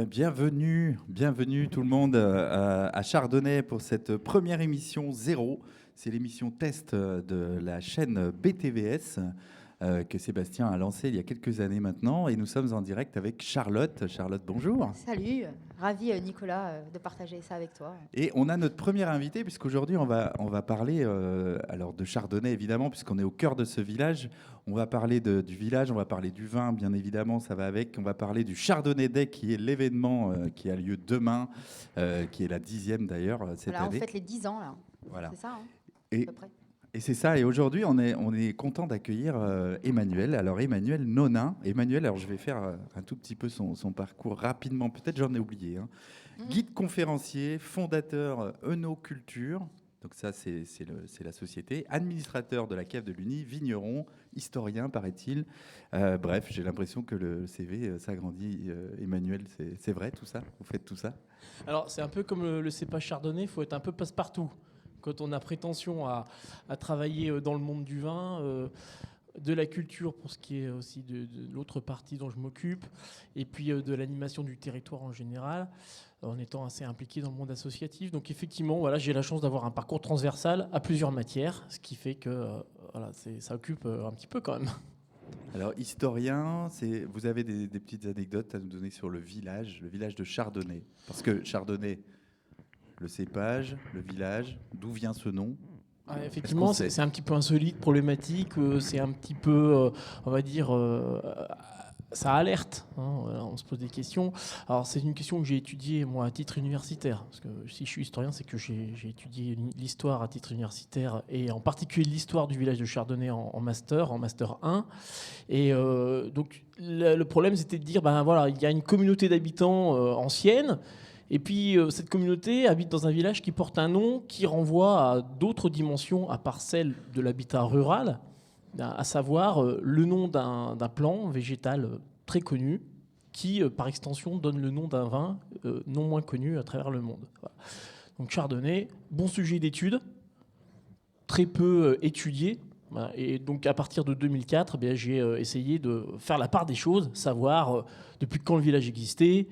bien, bienvenue tout le monde à Chardonnay pour cette première émission zéro. C'est l'émission test de la chaîne BTVS que Sébastien a lancée il y a quelques années maintenant. Et nous sommes en direct avec Charlotte. Charlotte, bonjour. Salut, ravi Nicolas de partager ça avec toi. Et on a notre premier invité, puisqu'aujourd'hui on va parler alors de Chardonnay évidemment, puisqu'on est au cœur de ce village. On va parler du village, on va parler du vin, bien évidemment, ça va avec. On va parler du Chardonnay Day, qui est l'événement qui a lieu demain, qui est la 10e d'ailleurs cette Voilà, année. on fête les 10 ans là. Voilà. C'est ça, hein, Et, à peu près. et c'est ça. Et aujourd'hui, on est content d'accueillir Emmanuel. Alors Emmanuel Nonin. Emmanuel, alors je vais faire un tout petit peu son parcours rapidement. Peut-être j'en ai oublié. Guide conférencier, fondateur Enoculture. Donc ça, c'est la société. Administrateur de la cave de l'Uni, vigneron, historien, paraît-il. Bref, j'ai l'impression que le CV s'agrandit. Emmanuel, c'est vrai tout ça? Vous faites tout ça? Alors, c'est un peu comme le cépage chardonnay, il faut être un peu passe-partout. Quand on a prétention à travailler dans le monde du vin, de la culture pour ce qui est aussi de l'autre partie dont je m'occupe, et puis de l'animation du territoire en général, en étant assez impliqué dans le monde associatif. Donc effectivement, voilà, j'ai la chance d'avoir un parcours transversal à plusieurs matières, ce qui fait que voilà, ça occupe un petit peu quand même. Alors, historien, vous avez des petites anecdotes à nous donner sur le village de Chardonnay. Parce que Chardonnay, le cépage, le village, d'où vient ce nom? Effectivement, c'est un petit peu insolite, problématique, c'est un petit peu, on va dire, ça alerte, hein, voilà, on se pose des questions. Alors c'est une question que j'ai étudiée moi à titre universitaire, parce que si je suis historien, c'est que j'ai étudié l'histoire à titre universitaire, et en particulier l'histoire du village de Chardonnay en master 1. Et donc le problème, c'était de dire, ben voilà, il y a une communauté d'habitants ancienne. Et puis, cette communauté habite dans un village qui porte un nom qui renvoie à d'autres dimensions à part celle de l'habitat rural, à savoir le nom d'un plant végétal très connu qui, par extension, donne le nom d'un vin non moins connu à travers le monde. Voilà. Donc Chardonnay, bon sujet d'étude, très peu étudié. Et donc à partir de 2004, j'ai essayé de faire la part des choses, savoir depuis quand le village existait,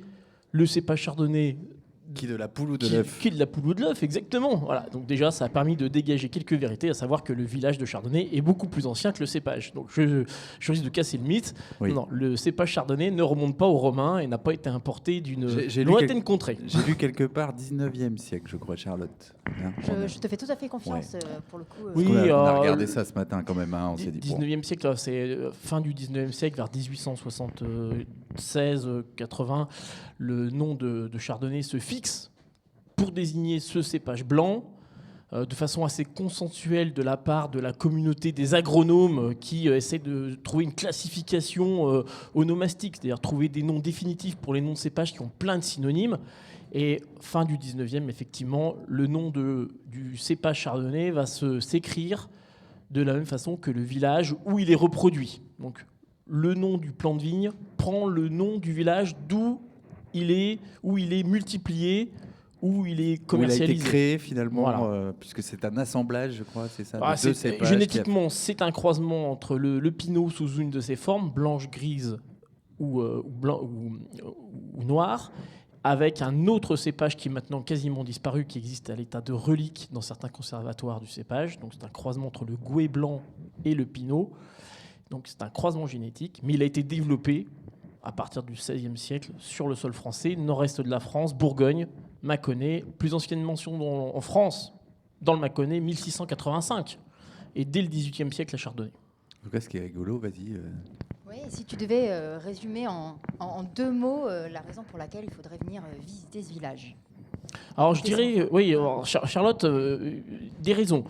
le cépage chardonnay. Qui de la poule ou de l'œuf? Qui de la poule ou de l'œuf, exactement. Voilà. Donc déjà, ça a permis de dégager quelques vérités, à savoir que le village de Chardonnay est beaucoup plus ancien que le cépage. Donc je risque de casser le mythe. Oui. Non, le cépage chardonnay ne remonte pas aux Romains et n'a pas été importé d'une lointaine contrée. J'ai lu quelque part 19e siècle, je crois, Charlotte. Je te fais tout à fait confiance pour le coup. Oui, on a regardé ça ce matin quand même. On s'est dit, 19e siècle, c'est fin du 19e siècle, vers 1876-80, le nom de Chardonnay se fixe pour désigner ce cépage blanc, de façon assez consensuelle de la part de la communauté des agronomes qui essaient de trouver une classification onomastique, c'est-à-dire trouver des noms définitifs pour les noms de cépages qui ont plein de synonymes. Et fin du 19e, effectivement, le nom du cépage chardonnay va s'écrire de la même façon que le village où il est reproduit. Donc le nom du plant de vigne prend le nom du village où il est multiplié, où il est commercialisé. Où il a été créé finalement, voilà. Puisque c'est un assemblage, je crois, c'est ça, de deux cépages. Génétiquement, c'est un croisement entre le pinot sous une de ses formes, blanche, grise ou noire, avec un autre cépage qui est maintenant quasiment disparu, qui existe à l'état de relique dans certains conservatoires du cépage. Donc c'est un croisement entre le gouais blanc et le pinot. Donc c'est un croisement génétique, mais il a été développé à partir du XVIe siècle sur le sol français, nord-est de la France, Bourgogne, Mâconnais, plus ancienne mention en France, dans le Mâconnais, 1685. Et dès le XVIIIe siècle, la Chardonnay. En tout cas, ce qui est rigolo, vas-y. Oui, si tu devais résumer en 2 mots la raison pour laquelle il faudrait venir visiter ce village. Alors je dirais, oui, Charlotte, des raisons.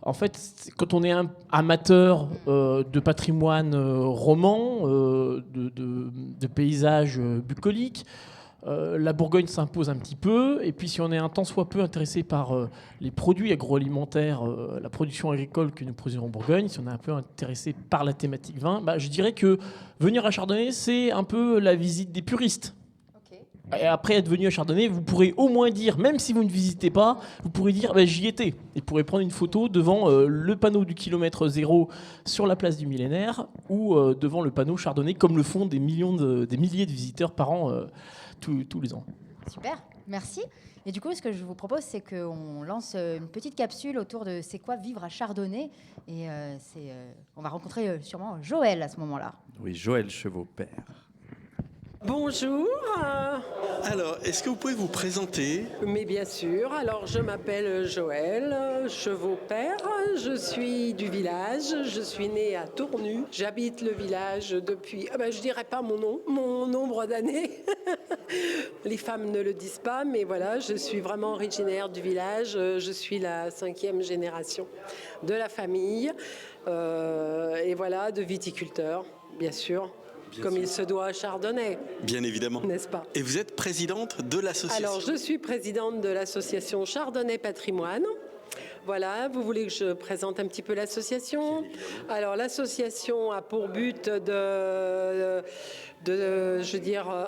En fait, quand on est amateur de patrimoine roman, de paysages bucoliques, la Bourgogne s'impose un petit peu. Et puis si on est un tant soit peu intéressé par les produits agroalimentaires, la production agricole que nous produisons en Bourgogne, si on est un peu intéressé par la thématique vin, je dirais que venir à Chardonnay, c'est un peu la visite des puristes. Et après être venu à Chardonnay, vous pourrez au moins dire, même si vous ne visitez pas, vous pourrez dire j'y étais. Et vous pourrez prendre une photo devant le panneau du kilomètre zéro sur la place du Millénaire ou devant le panneau Chardonnay, comme le font des milliers de visiteurs par an tous les ans. Super, merci. Et du coup, ce que je vous propose, c'est qu'on lance une petite capsule autour de c'est quoi vivre à Chardonnay. Et on va rencontrer sûrement Joël à ce moment-là. Oui, Joël Chevaux-Père. Bonjour. Alors, est-ce que vous pouvez vous présenter? Mais bien sûr. Alors, je m'appelle Joël Chevaux-Père. Je suis du village. Je suis née à Tournu. J'habite le village depuis, je dirais pas mon nom, mon nombre d'années. Les femmes ne le disent pas, mais voilà, je suis vraiment originaire du village. Je suis la 5e génération de la famille. Et voilà, de viticulteurs, bien sûr. Comme il se doit à Chardonnay. Bien évidemment. N'est-ce pas? Et vous êtes présidente de l'association? Alors, je suis présidente de l'association Chardonnay Patrimoine. Voilà, vous voulez que je présente un petit peu l'association? Alors, l'association a pour but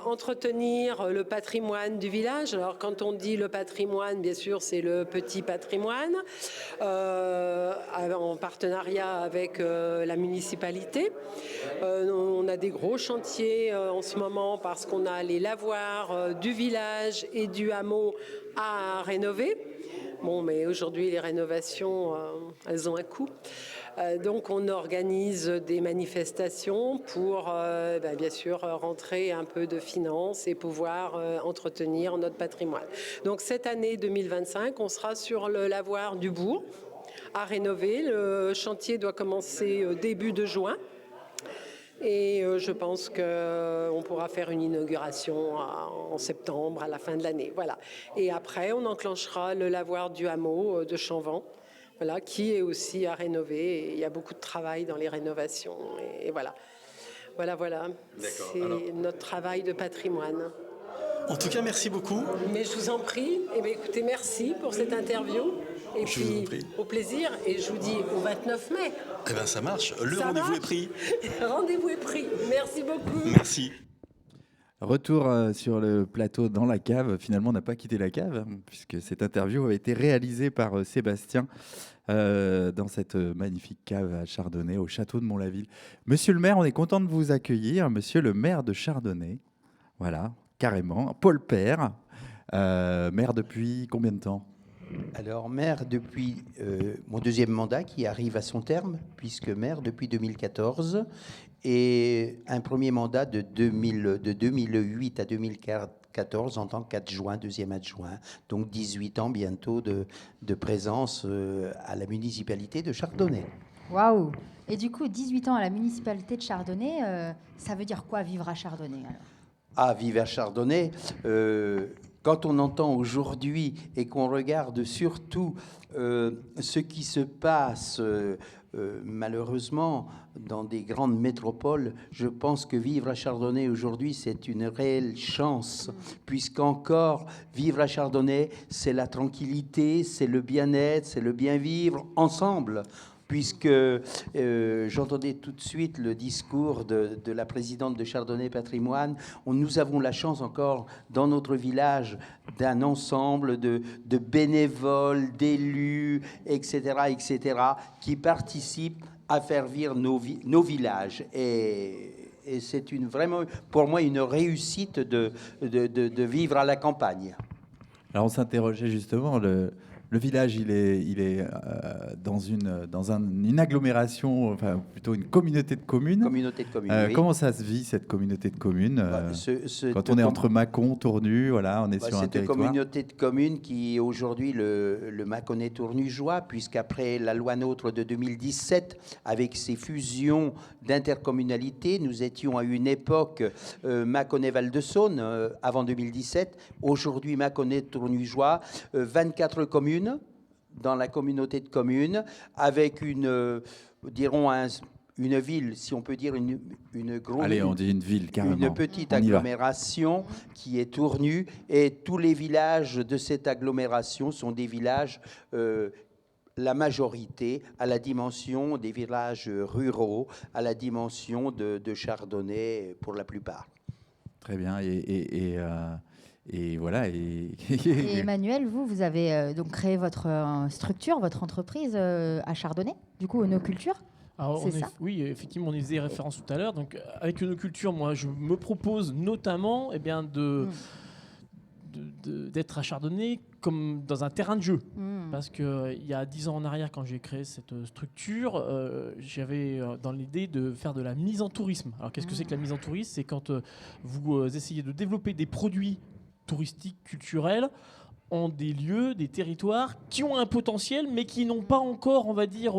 entretenir le patrimoine du village. Alors, quand on dit le patrimoine, bien sûr, c'est le petit patrimoine, en partenariat avec la municipalité. On a des gros chantiers en ce moment parce qu'on a les lavoirs du village et du hameau à rénover. Bon, mais aujourd'hui, les rénovations, elles ont un coût. Donc, on organise des manifestations pour, bien sûr, rentrer un peu de finances et pouvoir entretenir notre patrimoine. Donc, cette année 2025, on sera sur le lavoir du bourg à rénover. Le chantier doit commencer début de juin. Et je pense qu'on pourra faire une inauguration en septembre, à la fin de l'année. Voilà. Et après, on enclenchera le lavoir du hameau de Champvent, voilà, qui est aussi à rénover. Et il y a beaucoup de travail dans les rénovations. Et voilà. Voilà. C'est notre travail de patrimoine. En tout cas, merci beaucoup. Mais je vous en prie. Eh bien, écoutez, merci pour cette interview. Et puis, au plaisir. Et je vous dis au 29 mai. Eh bien, ça marche. Le rendez-vous est pris. Rendez-vous est pris. Merci beaucoup. Merci. Retour sur le plateau dans la cave. Finalement, on n'a pas quitté la cave, puisque cette interview a été réalisée par Sébastien dans cette magnifique cave à Chardonnay, au château de Mont-la-Ville. Monsieur le maire, on est content de vous accueillir. Monsieur le maire de Chardonnay. Voilà, carrément. Paul Père, maire depuis combien de temps ? Alors, maire depuis mon deuxième mandat qui arrive à son terme, puisque maire depuis 2014, et un premier mandat de 2008 à 2014 en tant qu'adjoint, deuxième adjoint. Donc 18 ans bientôt de présence à la municipalité de Chardonnay. Waouh! Et du coup, 18 ans à la municipalité de Chardonnay, ça veut dire quoi vivre à Chardonnay alors? Ah, vivre à Chardonnay quand on entend aujourd'hui et qu'on regarde surtout ce qui se passe malheureusement dans des grandes métropoles, je pense que vivre à Chardonnay aujourd'hui, c'est une réelle chance, puisqu'encore vivre à Chardonnay, c'est la tranquillité, c'est le bien-être, c'est le bien-vivre ensemble. Puisque j'entendais tout de suite le discours de la présidente de Chardonnay Patrimoine. Nous avons la chance encore dans notre village d'un ensemble de bénévoles, d'élus, etc., qui participent à faire vivre nos villages. Et c'est vraiment, pour moi, une réussite de vivre à la campagne. Alors on s'interrogeait justement, le village, il est dans une agglomération, enfin plutôt une communauté de communes. Communauté de communes, oui. Comment ça se vit, cette communauté de communes quand on est entre Mâcon, Tournu, voilà, on est sur un territoire. C'est une communauté de communes qui est aujourd'hui le Mâconnais tournugeois, puisqu'après la loi NOTRe de 2017, avec ses fusions d'intercommunalités, nous étions à une époque Mâconnais Val-de-Saône avant 2017. Aujourd'hui, Mâconnais tournugeois, 24 communes dans la communauté de communes, avec une ville, si on peut dire une grosse... Allez, on dit une ville, carrément. Une petite agglomération qui est Tournu, et tous les villages de cette agglomération sont des villages, la majorité, à la dimension des villages ruraux, à la dimension de Chardonnay pour la plupart. Très bien, et voilà. Et Emmanuel, vous avez donc créé votre structure, votre entreprise à Chardonnay, du coup, Onoculture. Alors, oui, effectivement, on y faisait référence tout à l'heure. Donc, avec Onoculture, moi, je me propose notamment de d'être à Chardonnay comme dans un terrain de jeu. Parce qu'il y a 10 ans en arrière, quand j'ai créé cette structure, j'avais dans l'idée de faire de la mise en tourisme. Alors qu'est-ce que c'est que la mise en tourisme ? C'est quand vous essayez de développer des produits touristiques, culturels, en des lieux, des territoires qui ont un potentiel, mais qui n'ont pas encore, on va dire,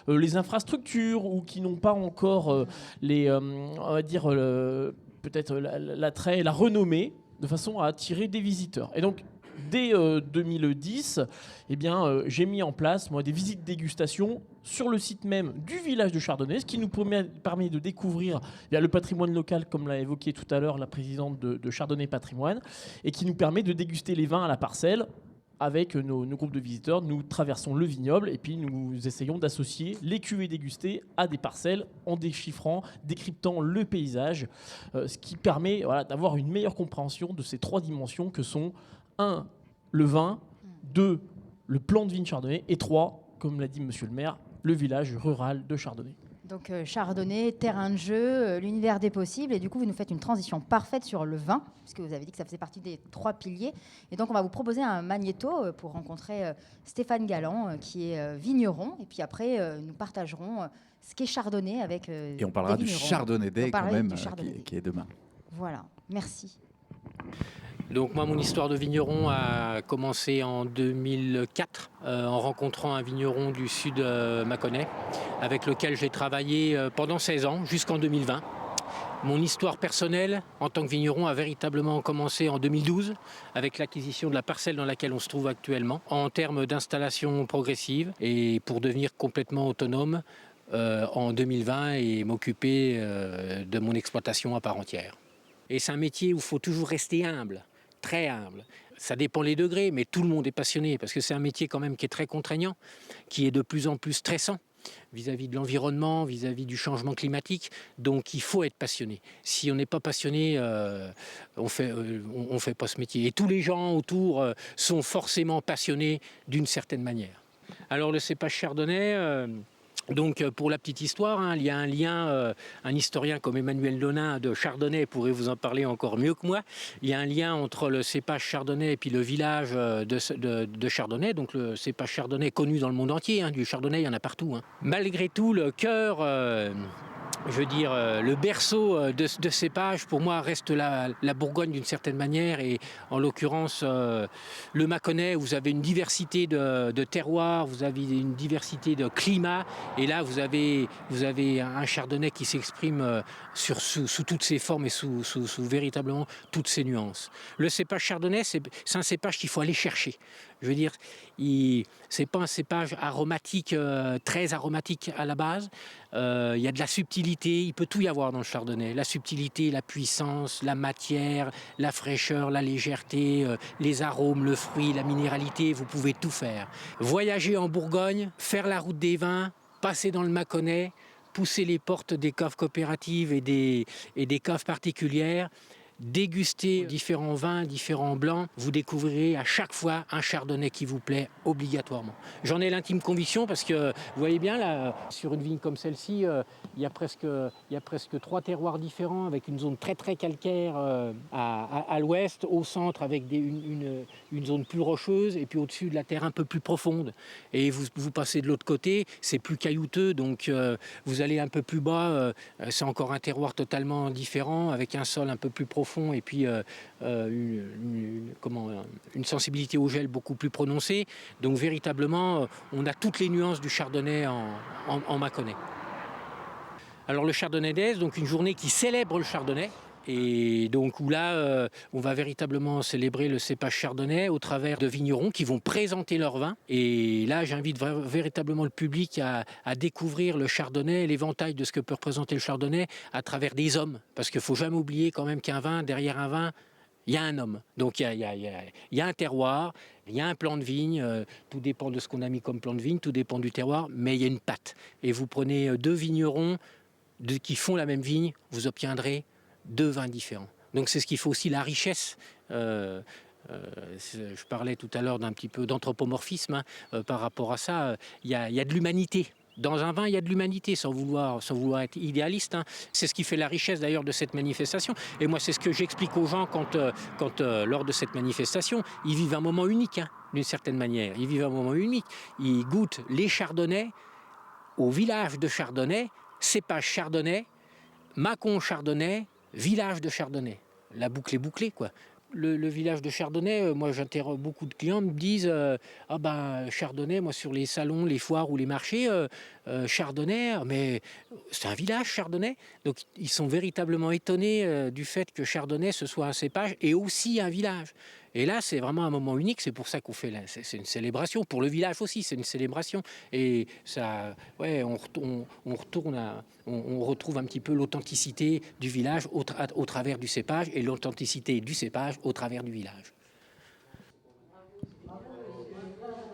les infrastructures, ou qui n'ont pas encore on va dire, peut-être l'attrait, la renommée, de façon à attirer des visiteurs. Et donc, dès 2010, eh bien, j'ai mis en place des visites dégustation sur le site même du village de Chardonnay, ce qui nous permet de découvrir le patrimoine local, comme l'a évoqué tout à l'heure la présidente de Chardonnay Patrimoine, et qui nous permet de déguster les vins à la parcelle. Avec nos groupes de visiteurs, nous traversons le vignoble et puis nous essayons d'associer les cuvées dégustées à des parcelles en déchiffrant, décryptant le paysage, ce qui permet d'avoir une meilleure compréhension de ces 3 dimensions que sont 1, le vin, 2, le plan de vigne Chardonnay, et 3, comme l'a dit monsieur le maire, le village rural de Chardonnay. Donc Chardonnay, terrain de jeu, l'univers des possibles. Et du coup, vous nous faites une transition parfaite sur le vin, puisque vous avez dit que ça faisait partie des 3 piliers. Et donc, on va vous proposer un magnéto pour rencontrer Stéphane Galland, qui est vigneron. Et puis après, nous partagerons ce qu'est Chardonnay avec Et on parlera du Chardonnay Day quand même, qui est demain. Voilà, merci. Donc moi, mon histoire de vigneron a commencé en 2004 en rencontrant un vigneron du sud Mâconnais avec lequel j'ai travaillé pendant 16 ans jusqu'en 2020. Mon histoire personnelle en tant que vigneron a véritablement commencé en 2012 avec l'acquisition de la parcelle dans laquelle on se trouve actuellement en termes d'installation progressive et pour devenir complètement autonome en 2020 et m'occuper de mon exploitation à part entière. Et c'est un métier où il faut toujours rester humble. Très humble. Ça dépend les degrés, mais tout le monde est passionné parce que c'est un métier quand même qui est très contraignant, qui est de plus en plus stressant vis-à-vis de l'environnement, vis-à-vis du changement climatique. Donc il faut être passionné. Si on n'est pas passionné, on fait pas ce métier. Et tous les gens autour sont forcément passionnés d'une certaine manière. Alors le cépage chardonnay... Donc pour la petite histoire, il y a un lien, un historien comme Emmanuel Nonin de Chardonnay pourrait vous en parler encore mieux que moi. Il y a un lien entre le cépage chardonnay et puis le village de Chardonnay. Donc le cépage chardonnay connu dans le monde entier, du chardonnay il y en a partout. Malgré tout, le cœur... le berceau de cépage, pour moi, reste la Bourgogne d'une certaine manière. Et en l'occurrence, le Mâconnais, vous avez une diversité de terroirs, vous avez une diversité de climats. Et là, vous avez un chardonnay qui s'exprime sous toutes ses formes et sous véritablement toutes ses nuances. Le cépage chardonnay, c'est un cépage qu'il faut aller chercher. Je veux dire, c'est pas un cépage aromatique, très aromatique à la base. Il y a de la subtilité, il peut tout y avoir dans le chardonnay. La subtilité, la puissance, la matière, la fraîcheur, la légèreté, les arômes, le fruit, la minéralité, vous pouvez tout faire. Voyager en Bourgogne, faire la route des vins, passer dans le Mâconnais, pousser les portes des caves coopératives et des caves particulières, déguster différents vins, différents blancs, vous découvrirez à chaque fois un chardonnay qui vous plaît obligatoirement. J'en ai l'intime conviction parce que vous voyez bien là, sur une vigne comme celle-ci, il y a presque 3 terroirs différents avec une zone très très calcaire à l'ouest, au centre avec une zone plus rocheuse et puis au-dessus de la terre un peu plus profonde. Et vous passez de l'autre côté, c'est plus caillouteux, donc vous allez un peu plus bas, c'est encore un terroir totalement différent avec un sol un peu plus profond et puis une sensibilité au gel beaucoup plus prononcée. Donc véritablement, on a toutes les nuances du chardonnay en Mâconnais. Alors le Chardonnay Days, donc une journée qui célèbre le chardonnay. Et donc où là, on va véritablement célébrer le cépage chardonnay au travers de vignerons qui vont présenter leur vin. Et là, j'invite véritablement le public à découvrir le chardonnay, l'éventail de ce que peut représenter le chardonnay à travers des hommes. Parce qu'il ne faut jamais oublier quand même qu'un vin, derrière un vin, il y a un homme. Donc il y a un terroir, il y a un plan de vigne, tout dépend de ce qu'on a mis comme plan de vigne, tout dépend du terroir, mais il y a une patte. Et vous prenez 2 vignerons qui font la même vigne, vous obtiendrez 2 vins différents. Donc c'est ce qui fait aussi la richesse. Je parlais tout à l'heure d'un petit peu d'anthropomorphisme par rapport à ça. Il y a de l'humanité Dans un vin, il y a de l'humanité, sans vouloir être idéaliste, hein. C'est ce qui fait la richesse d'ailleurs de cette manifestation. Et moi, c'est ce que j'explique aux gens quand lors de cette manifestation, ils vivent un moment unique, hein, d'une certaine manière. Ils vivent un moment unique. Ils goûtent les chardonnays au village de Chardonnay, cépage chardonnay, Mâcon chardonnay, village de Chardonnay. La boucle est bouclée, quoi. Le village de Chardonnay, moi j'interroge beaucoup de clients, me disent ah ben Chardonnay, moi sur les salons, les foires ou les marchés, Chardonnay, mais c'est un village Chardonnay. Donc ils sont véritablement étonnés du fait que Chardonnay ce soit un cépage et aussi un village. Et là c'est vraiment un moment unique, c'est pour ça qu'on fait c'est une célébration pour le village aussi, c'est une célébration et ça, ouais, on retrouve un petit peu l'authenticité du village au travers du cépage et l'authenticité du cépage au travers du village.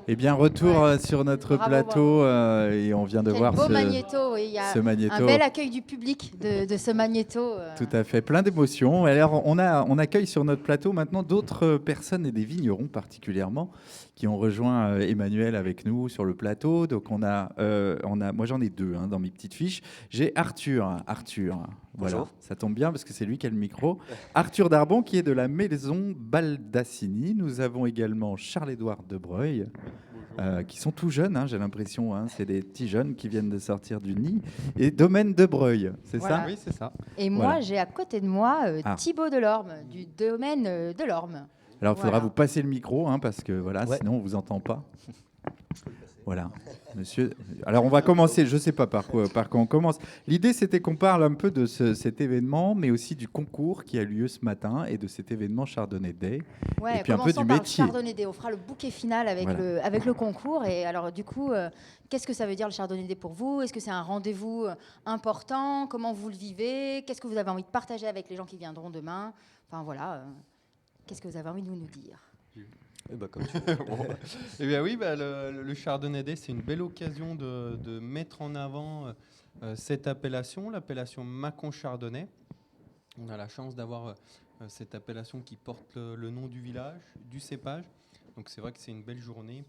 Eh bien, retour sur notre Bravo, plateau et on vient de Quel voir beau magnéto, oui, il y a ce magnéto. un bel accueil du public de ce magnéto. Tout à fait, plein d'émotions. Alors, on accueille sur notre plateau maintenant d'autres personnes et des vignerons particulièrement qui ont rejoint Emmanuel avec nous sur le plateau. Donc, moi j'en ai deux dans mes petites fiches. J'ai Arthur. Voilà, Bonjour. ça tombe bien parce que c'est lui qui a le micro. Arthur Darbon qui est de la maison Baldassini. Nous avons également Charles-Édouard Debreuil. Qui sont tout jeunes, j'ai l'impression. C'est des petits jeunes qui viennent de sortir du nid. Et Domaine Debreuil, c'est Voilà. ça? Oui, c'est ça. Et moi, Voilà. j'ai à côté de moi Thibaut Delorme, du domaine Delorme. Alors, il faudra Voilà. vous passer le micro, parce que voilà, Ouais. sinon on vous entend pas. Voilà, monsieur. Alors, on va commencer. Je sais pas par quoi on commence. L'idée, c'était qu'on parle un peu de cet événement, mais aussi du concours qui a lieu ce matin et de cet événement Chardonnay Day. Ouais, Et puis un peu commençons du par métier. le Chardonnay Day. On fera le bouquet final avec, Voilà. avec le concours. Et alors, du coup, qu'est-ce que ça veut dire le Chardonnay Day pour vous? Est-ce que c'est un rendez-vous important? Comment vous le vivez? Qu'est-ce que vous avez envie de partager avec les gens qui viendront demain? Enfin, voilà. Qu'est-ce que vous avez envie de nous dire? Eh ben, comme tu veux. Eh bien oui, le Chardonnay Day, c'est une belle occasion de mettre en avant cette appellation, l'appellation Mâcon Chardonnay. On a la chance d'avoir cette appellation qui porte le nom du village, du cépage. Donc c'est vrai que c'est une belle journée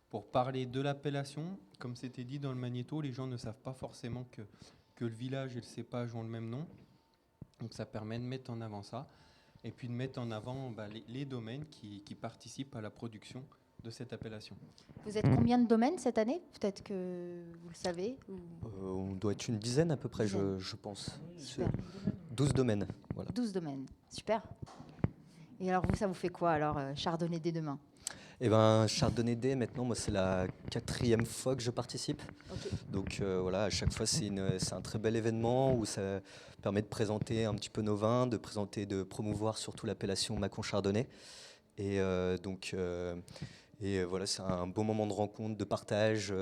pour parler de l'appellation. Comme c'était dit dans le magnéto, les gens ne savent pas forcément que le village et le cépage ont le même nom. Donc ça permet de mettre en avant ça. Et puis de mettre en avant les domaines qui participent à la production de cette appellation. Vous êtes combien de domaines cette année? Peut-être que vous le savez ou... On doit être une dizaine à peu près, je pense. Super. 12 domaines. Voilà. 12 domaines. Super. Et alors, vous, ça vous fait quoi, alors, Chardonnay Day demain? Eh ben, Chardonnay Day, maintenant, moi, c'est la 4e fois que je participe. Ok. Donc voilà, à chaque fois, c'est un très bel événement où ça permet de présenter un petit peu nos vins, de promouvoir surtout l'appellation Mâcon Chardonnay. Et voilà, c'est un beau moment de rencontre, de partage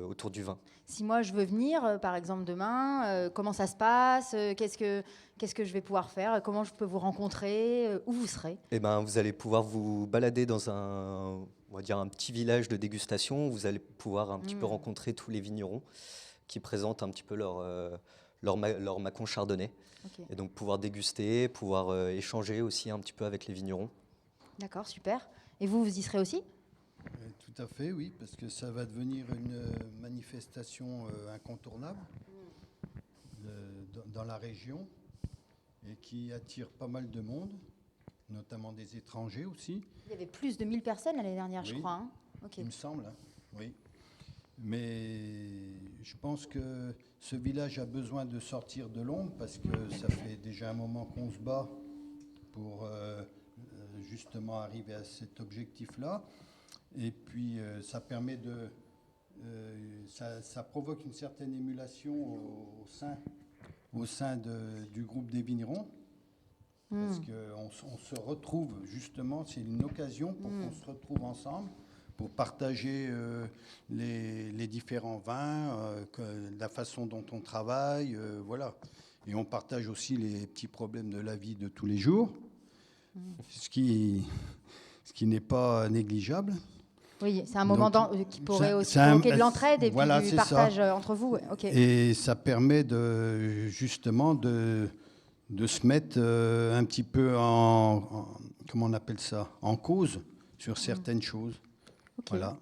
autour du vin. Si moi je veux venir, par exemple demain, comment ça se passe? Qu'est-ce que je vais pouvoir faire? Comment je peux vous rencontrer? Où vous serez? Eh ben, vous allez pouvoir vous balader dans on va dire un petit village de dégustation. Vous allez pouvoir un petit peu rencontrer tous les vignerons qui présentent un petit peu leur Mâcon Chardonnay. Okay. Et donc pouvoir déguster, pouvoir échanger aussi un petit peu avec les vignerons. D'accord, super. Et vous y serez aussi? Tout à fait, oui, parce que ça va devenir une manifestation incontournable dans la région et qui attire pas mal de monde, notamment des étrangers aussi. Il y avait plus de 1000 personnes l'année dernière, je crois. Hein. Okay. Il me semble, oui. Mais je pense que ce village a besoin de sortir de l'ombre parce que ça fait déjà un moment qu'on se bat pour justement arriver à cet objectif-là. Et puis ça permet ça provoque une certaine émulation au sein du groupe des vignerons. Parce qu'on se retrouve justement, c'est une occasion pour qu'on se retrouve ensemble pour partager les différents vins, la façon dont on travaille, voilà. Et on partage aussi les petits problèmes de la vie de tous les jours, ce qui n'est pas négligeable. Oui, c'est un moment qui pourrait aussi provoquer de l'entraide et voilà, puis du partage entre vous. Ouais, okay. Et ça permet justement de se mettre un petit peu comment on appelle ça, en cause sur certaines choses. Okay. Voilà.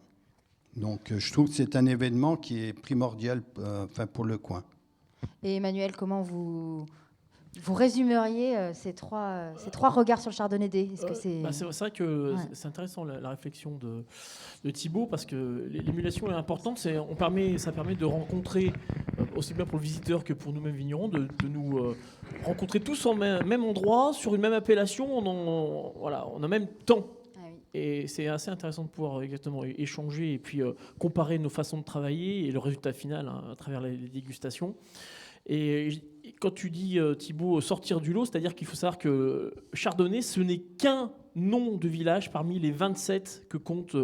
Donc je trouve que c'est un événement qui est primordial pour le coin. Et Emmanuel, comment vous résumeriez ces trois regards sur le Chardonnay D? Est-ce que c'est... C'est vrai que c'est intéressant la réflexion de Thibaut, parce que l'émulation est importante. Ça permet de rencontrer, aussi bien pour le visiteur que pour nous-mêmes vignerons, de nous rencontrer tous en même endroit, sur une même appellation, on a même temps. Et c'est assez intéressant de pouvoir exactement échanger et puis comparer nos façons de travailler et le résultat final à travers les dégustations. Et quand tu dis, Thibaut, sortir du lot, c'est-à-dire qu'il faut savoir que Chardonnay, ce n'est qu'un nom de village parmi les 27 que comptent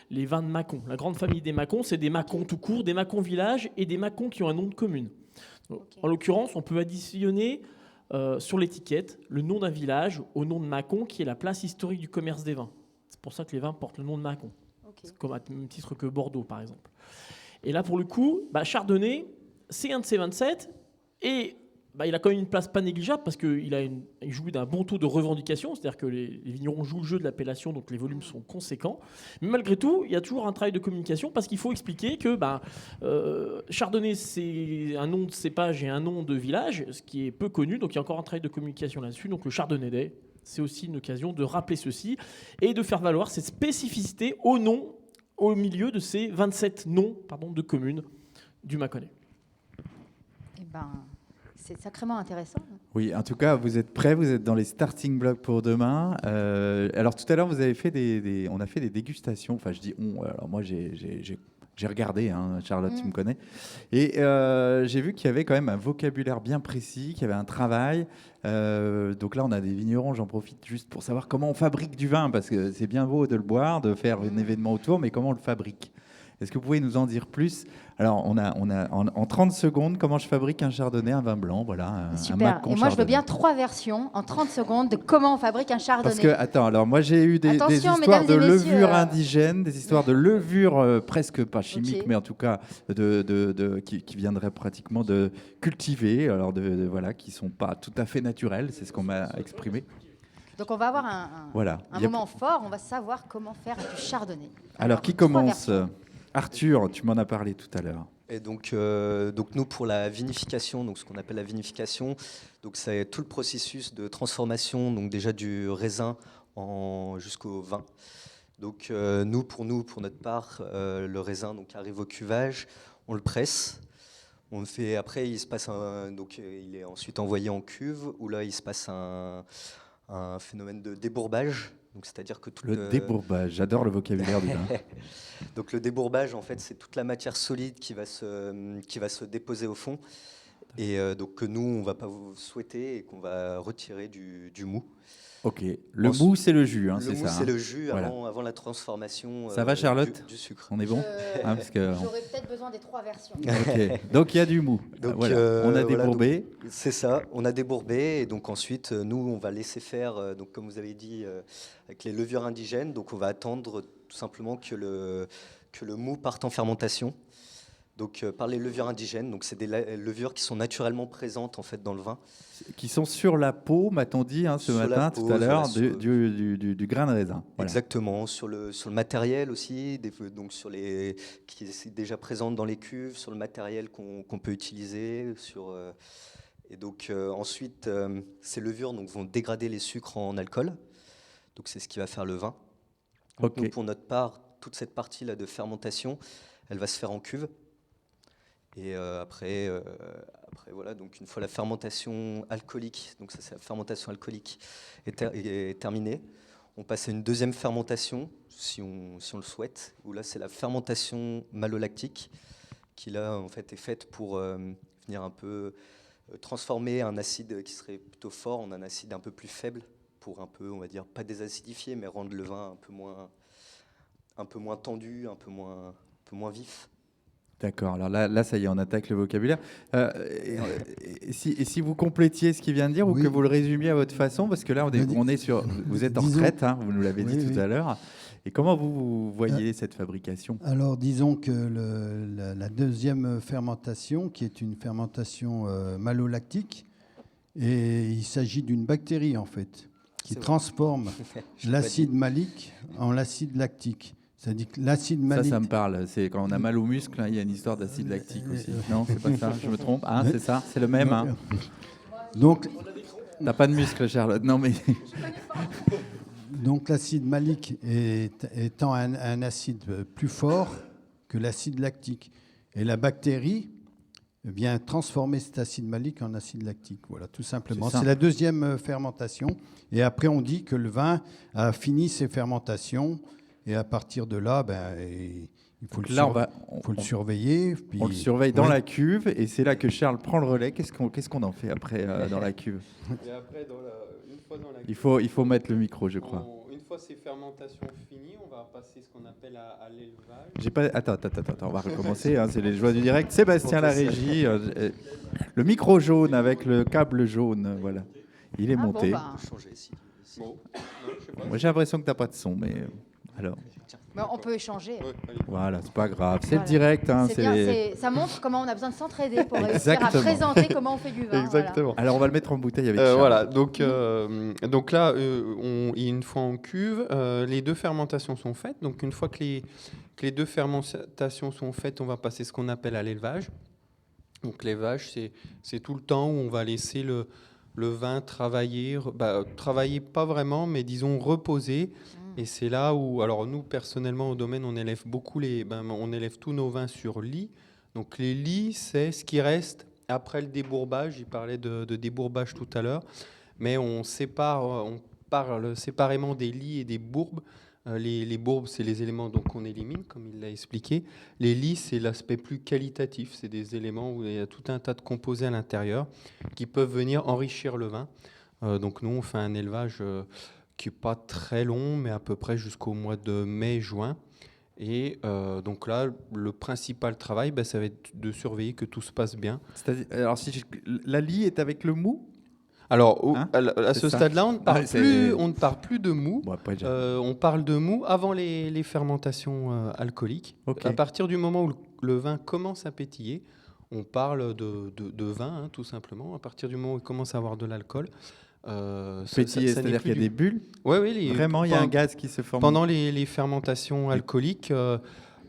les vins de Mâcon. La grande famille des Mâcons, c'est des Mâcons tout court, des Mâcons villages et des Mâcons qui ont un nom de commune. Okay. En l'occurrence, on peut additionner sur l'étiquette le nom d'un village au nom de Mâcon, qui est la place historique du commerce des vins. C'est pour ça que les vins portent le nom de Mâcon, comme à même titre que Bordeaux, par exemple. Et là, pour le coup, Chardonnay, c'est un de ces 27, et il a quand même une place pas négligeable, parce qu'il joue d'un bon taux de revendication, c'est-à-dire que les vignerons jouent le jeu de l'appellation, donc les volumes sont conséquents. Mais malgré tout, il y a toujours un travail de communication, parce qu'il faut expliquer que Chardonnay, c'est un nom de cépage et un nom de village, ce qui est peu connu, donc il y a encore un travail de communication là-dessus. Donc le Chardonnay Day, c'est aussi une occasion de rappeler ceci et de faire valoir cette spécificité au milieu de ces 27 noms de communes du Mâconnais. C'est sacrément intéressant. Oui, en tout cas, vous êtes prêts, vous êtes dans les starting blocks pour demain. Alors tout à l'heure, vous avez fait on a fait des dégustations. Enfin, je dis on. Alors moi, j'ai regardé, Charlotte, tu me connais. Et j'ai vu qu'il y avait quand même un vocabulaire bien précis, qu'il y avait un travail. Donc là, on a des vignerons, j'en profite juste pour savoir comment on fabrique du vin, parce que c'est bien beau de le boire, de faire un événement autour, mais comment on le fabrique? Est-ce que vous pouvez nous en dire plus? Alors, on a en 30 secondes, comment je fabrique un chardonnay, un vin blanc, voilà. Super. Et moi, je veux bien 3 versions en 30 secondes de comment on fabrique un chardonnay. Parce que, attends, alors moi, j'ai eu des histoires de levure indigène, des histoires de levure presque pas chimique, mais en tout cas qui viendraient pratiquement de cultiver, alors voilà, qui sont pas tout à fait naturelles, c'est ce qu'on m'a exprimé. Donc on va avoir un moment fort, on va savoir comment faire du chardonnay. Alors qui commence? Arthur, tu m'en as parlé tout à l'heure. Et donc nous, pour la vinification, donc ce qu'on appelle la vinification, donc c'est tout le processus de transformation, donc déjà du raisin jusqu'au vin. Donc pour notre part, le raisin donc arrive au cuvage, on le presse, on le fait. Après, il se passe il est ensuite envoyé en cuve, où là il se passe un phénomène de débourbage. Donc, c'est-à-dire que le débourbage, j'adore le vocabulaire du vin. Donc le débourbage, en fait, c'est toute la matière solide qui va se déposer au fond, et donc que nous, on ne va pas vous souhaiter et qu'on va retirer du mou. Ok, le mou, c'est le jus, c'est ça. Le mou, c'est le jus avant la transformation. Ça va, Charlotte? Du sucre. On est bon? Parce que j'aurais peut-être besoin des 3 versions. Ok, donc il y a du mou. Donc, on a débourbé. C'est ça, on a débourbé, et donc ensuite, nous, on va laisser faire, donc comme vous avez dit, avec les levures indigènes. Donc on va attendre tout simplement que le mou parte en fermentation. Donc par les levures indigènes, donc c'est des levures qui sont naturellement présentes en fait dans le vin, qui sont sur la peau, m'a-t-on dit ce matin, tout à l'heure, du grain de raisin. Voilà. Exactement, sur le matériel aussi, donc qui est déjà présente dans les cuves, sur le matériel qu'on peut utiliser, et donc ensuite ces levures vont dégrader les sucres en alcool, donc c'est ce qui va faire le vin. Donc, nous, pour notre part, toute cette partie là de fermentation, elle va se faire en cuve. Et après voilà, donc une fois la fermentation alcoolique, donc ça c'est la fermentation alcoolique est terminée, on passe à une deuxième fermentation si on le souhaite, où là c'est la fermentation malolactique qui là en fait est faite pour venir un peu transformer un acide qui serait plutôt fort en un acide un peu plus faible, pour un peu, on va dire, pas désacidifier, mais rendre le vin un peu moins tendu, un peu moins vif. D'accord, alors là, ça y est, on attaque le vocabulaire. Et si vous complétiez ce qu'il vient de dire, ou que vous le résumiez à votre façon, parce que là, on est sur... Vous êtes en retraite, vous nous l'avez dit tout à l'heure. Et comment vous voyez cette fabrication? Alors, disons que la deuxième fermentation, qui est une fermentation malolactique, et il s'agit d'une bactérie, en fait, qui transforme l'acide malique en l'acide lactique. C'est-à-dire que l'acide Ça, malique... ça me parle. C'est quand on a mal aux muscles, hein, il y a une histoire d'acide lactique aussi. Non, c'est pas ça, je me trompe. Ah, c'est ça, c'est le même. Hein. Donc, t'as pas de muscles, Charlotte. Non, mais donc l'acide malique étant un acide plus fort que l'acide lactique. Et la bactérie vient transformer cet acide malique en acide lactique. Voilà, tout simplement. C'est la deuxième fermentation. Et après, on dit que le vin a fini ses fermentations. Et à partir de là, il faut, le surveiller. Puis... On le surveille dans la cuve. Et c'est là que Charles prend le relais. Qu'est-ce qu'on en fait après dans la cuve? Et après, une fois dans la cuve, il faut mettre le micro, je crois. Une fois ces fermentations finies, on va passer ce qu'on appelle à l'élevage. Attends, on va recommencer. Hein, c'est les joies du direct. Sébastien, la régie. Le micro jaune avec le câble jaune. Voilà. Il est monté. Moi, j'ai l'impression que tu n'as pas de son, mais alors. On peut échanger. Voilà, c'est pas grave. C'est le direct. Hein, ça montre comment on a besoin de s'entraider pour réussir à présenter comment on fait du vin. Exactement. Voilà. Alors, on va le mettre en bouteille avec Charles. Voilà. Donc là, une fois en cuve, les deux fermentations sont faites. Donc, une fois que les deux fermentations sont faites, on va passer ce qu'on appelle à l'élevage. Donc, l'élevage, c'est tout le temps où on va laisser le vin travailler pas vraiment, mais disons reposer. Et c'est là où, alors nous personnellement au domaine, on élève on élève tous nos vins sur lit. Donc les lits, c'est ce qui reste après le débourbage. Il parlait de débourbage tout à l'heure, mais on parle séparément des lits et des bourbes. Les bourbes, c'est les éléments qu'on élimine, comme il l'a expliqué. Les lits, c'est l'aspect plus qualitatif. C'est des éléments où il y a tout un tas de composés à l'intérieur qui peuvent venir enrichir le vin. Donc nous, on fait un élevage qui n'est pas très long, mais à peu près jusqu'au mois de mai-juin. Et donc là, le principal travail, ça va être de surveiller que tout se passe bien. Alors, la lie est avec le mou? Alors, à ce stade-là, on ne parle plus de mou. Bon, on parle de mou avant les fermentations alcooliques. Okay. À partir du moment où le vin commence à pétiller, on parle de vin, hein, tout simplement. À partir du moment où il commence à avoir de l'alcool. Pétiller, c'est-à-dire qu'il y a des bulles? Oui. Vraiment, il y a un gaz qui se forme. Pendant les fermentations alcooliques,